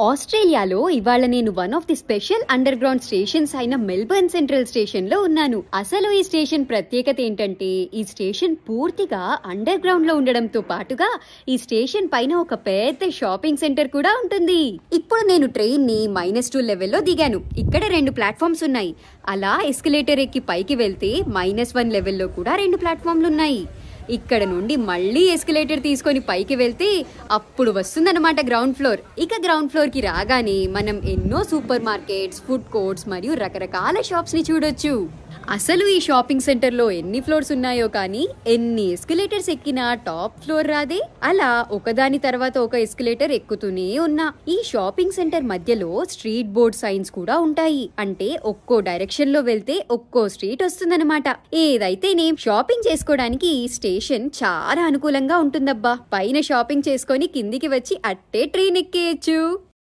ఆస్ట్రేలియాలో ఇవాళ నేను one of the special under ground stations అయిన మెల్బర్న్ సెంట్రల్ స్టేషన్ లో ఉన్నాను. అసలు ఈ స్టేషన్ ప్రత్యేకత ఏంటంటే ఈ స్టేషన్ పూర్తిగా అండర్ గ్రౌండ్ లో ఉండడంతో పాటుగా ఈ స్టేషన్ పైన ఒక పెద్ద షాపింగ్ సెంటర్ కూడా ఉంటుంది. ఇప్పుడు నేను ట్రైన్ ని -2 లెవెల్లో దిగాను. ఇక్కడ 2 ప్లాట్ఫామ్స్ ఉన్నాయి. అలా ఎస్కలేటర్ ఎక్కి పైకి వెళ్తే -1 లెవెల్లో కూడా 2 ప్లాట్ఫామ్లు ఉన్నాయి. ఇక్కడ నుండి మళ్ళీ ఎస్కలేటర్ తీసుకొని పైకి వెళ్తే అప్పుడు వస్తుందన్నమాట గ్రౌండ్ ఫ్లోర్. ఇక గ్రౌండ్ ఫ్లోర్ కి రాగానే మనం ఎన్నో సూపర్ మార్కెట్స్, ఫుడ్ కోర్ట్స్ మరియు రకరకాల షాప్స్ ని చూడొచ్చు. అసలు ఈ షాపింగ్ సెంటర్ లో ఎన్ని ఫ్లోర్స్ ఉన్నాయో కానీ ఎన్ని ఎస్కలేటర్స్ ఎక్కినా టాప్ ఫ్లోర్ రాదే. అలా ఒకదాని తర్వాత ఒక ఎస్కలేటర్ ఎక్కుతూనే ఉన్నా. ఈ షాపింగ్ సెంటర్ మధ్యలో స్ట్రీట్ బోర్డ్ సైన్స్ కూడా ఉంటాయి. అంటే ఒక్కో డైరెక్షన్ లో వెళ్తే ఒక్కో స్ట్రీట్ వస్తుందన్నమాట. ఏదైతేనే షాపింగ్ చేసుకోవడానికి ఈ స్టేషన్ చాలా అనుకూలంగా ఉంటుందబ్బా. పైన షాపింగ్ చేసుకొని కిందికి వచ్చి అట్టే ట్రైన్ ఎక్కేయచ్చు.